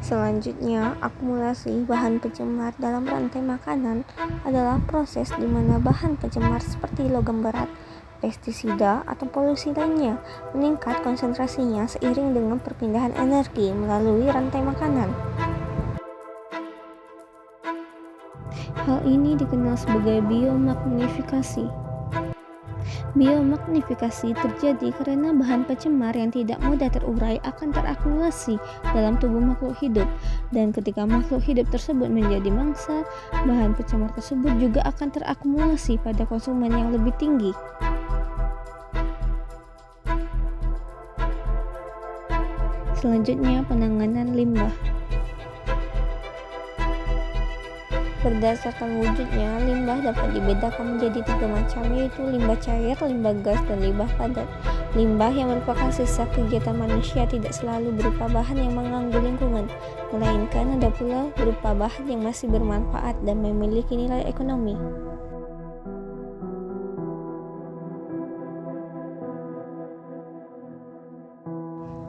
Selanjutnya, akumulasi bahan pencemar dalam rantai makanan adalah proses di mana bahan pencemar seperti logam berat, pestisida, atau polusi lainnya meningkat konsentrasinya seiring dengan perpindahan energi melalui rantai makanan. Hal ini dikenal sebagai biomagnifikasi. Biomagnifikasi terjadi karena bahan pencemar yang tidak mudah terurai akan terakumulasi dalam tubuh makhluk hidup, dan ketika makhluk hidup tersebut menjadi mangsa, bahan pencemar tersebut juga akan terakumulasi pada konsumen yang lebih tinggi. Selanjutnya, penanganan limbah. Berdasarkan wujudnya, limbah dapat dibedakan menjadi 3 macam, yaitu limbah cair, limbah gas, dan limbah padat. Limbah yang merupakan sisa kegiatan manusia tidak selalu berupa bahan yang mengganggu lingkungan, melainkan ada pula berupa bahan yang masih bermanfaat dan memiliki nilai ekonomi.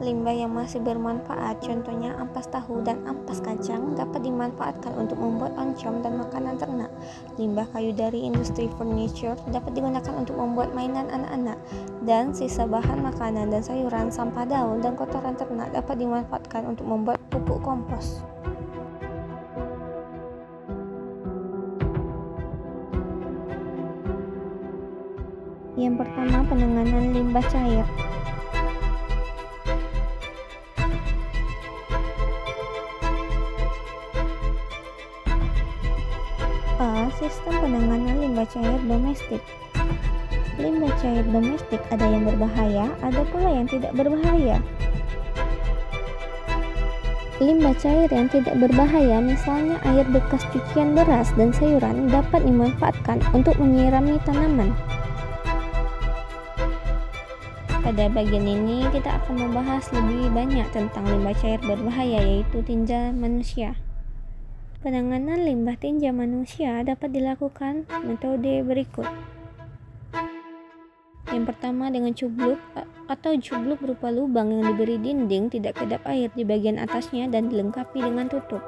Limbah yang masih bermanfaat, contohnya ampas tahu dan ampas kacang, dapat dimanfaatkan untuk membuat oncom dan makanan ternak. Limbah kayu dari industri furniture dapat digunakan untuk membuat mainan anak-anak, dan sisa bahan makanan dan sayuran, sampah daun, dan kotoran ternak dapat dimanfaatkan untuk membuat pupuk kompos. Yang pertama, penanganan limbah cair. Sistem penanganan limbah cair domestik. Limbah cair domestik ada yang berbahaya, ada pula yang tidak berbahaya. Limbah cair yang tidak berbahaya, misalnya air bekas cucian beras dan sayuran, dapat dimanfaatkan untuk menyirami tanaman. Pada bagian ini kita akan membahas lebih banyak tentang limbah cair berbahaya, yaitu tinja manusia. Penanganan limbah tinja manusia dapat dilakukan metode berikut. Yang pertama, dengan cubluk atau cubluk berupa lubang yang diberi dinding tidak kedap air di bagian atasnya dan dilengkapi dengan tutup.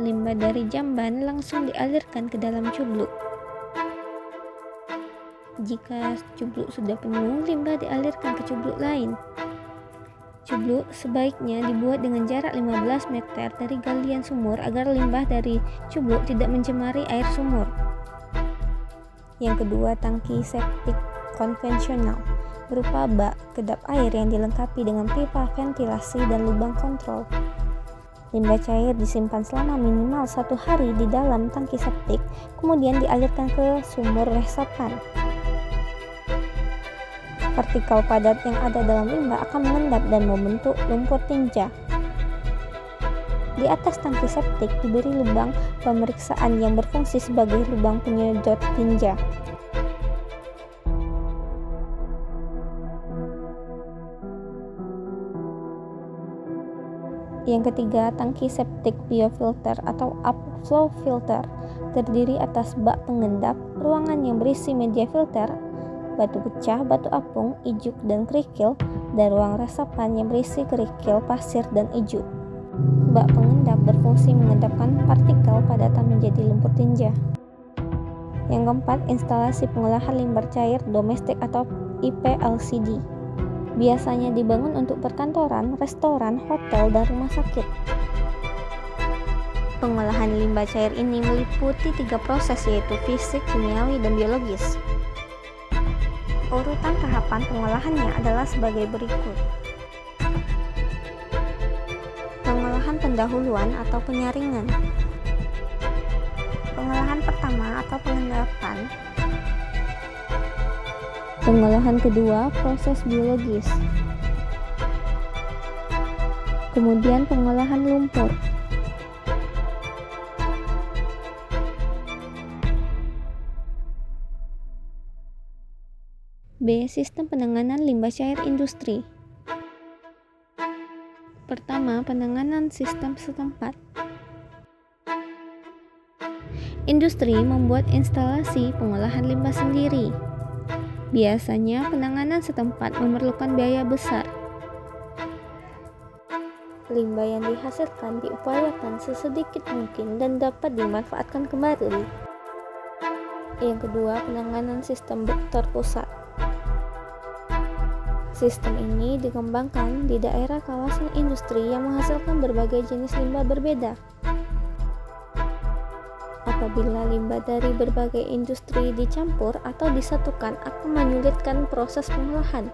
Limbah dari jamban langsung dialirkan ke dalam cubluk. Jika cubluk sudah penuh, limbah dialirkan ke cubluk lain. Cubluk sebaiknya dibuat dengan jarak 15 meter dari galian sumur agar limbah dari cubluk tidak mencemari air sumur. Yang kedua, tangki septik konvensional berupa bak kedap air yang dilengkapi dengan pipa ventilasi dan lubang kontrol. Limbah cair disimpan selama minimal 1 hari di dalam tangki septik, kemudian dialirkan ke sumur resapan. Partikel padat yang ada dalam limbah akan mengendap dan membentuk lumpur tinja. Di atas tangki septik diberi lubang pemeriksaan yang berfungsi sebagai lubang penyedot tinja. Yang ketiga, tangki septik biofilter atau upflow filter terdiri atas bak pengendap, ruangan yang berisi media filter, batu pecah, batu apung, ijuk, dan kerikil, dan ruang resapan yang berisi kerikil, pasir, dan ijuk. Bak pengendap berfungsi mengendapkan partikel padatan menjadi lumpur tinja. Yang keempat, instalasi pengolahan limbah cair domestik atau IPLCD. Biasanya dibangun untuk perkantoran, restoran, hotel, dan rumah sakit. Pengolahan limbah cair ini meliputi 3 proses, yaitu fisik, kimiawi, dan biologis. Urutan tahapan pengolahannya adalah sebagai berikut. Pengolahan pendahuluan atau penyaringan. Pengolahan pertama atau pengendapan. Pengolahan kedua, proses biologis. Kemudian pengolahan lumpur. B. Sistem penanganan limbah cair industri. Pertama, penanganan sistem setempat. Industri membuat instalasi pengolahan limbah sendiri. Biasanya penanganan setempat memerlukan biaya besar. limbah yang dihasilkan diupayakan sesedikit mungkin dan dapat dimanfaatkan kembali. Yang kedua, penanganan sistem terpusat. Sistem ini dikembangkan di daerah kawasan industri yang menghasilkan berbagai jenis limbah berbeda. Apabila limbah dari berbagai industri dicampur atau disatukan akan menyulitkan proses pengolahan.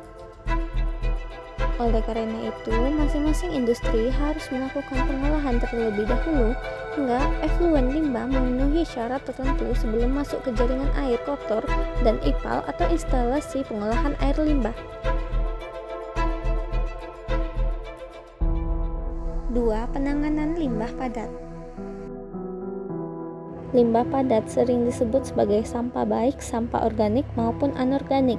Oleh karena itu, masing-masing industri harus melakukan pengolahan terlebih dahulu hingga efluen limbah memenuhi syarat tertentu sebelum masuk ke jaringan air kotor dan IPAL atau instalasi pengolahan air limbah. 2. Penanganan limbah padat. Limbah padat sering disebut sebagai sampah baik sampah organik maupun anorganik.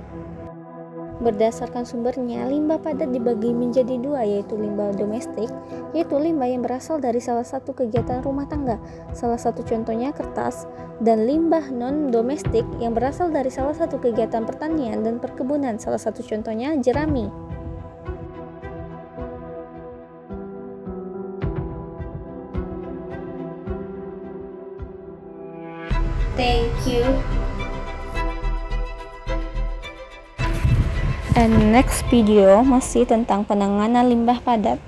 Berdasarkan sumbernya, limbah padat dibagi menjadi dua, yaitu limbah domestik, yaitu limbah yang berasal dari salah satu kegiatan rumah tangga, salah satu contohnya kertas, dan limbah non-domestik yang berasal dari salah satu kegiatan pertanian dan perkebunan, salah satu contohnya jerami. Thank you. And next video masih tentang penanganan limbah padat.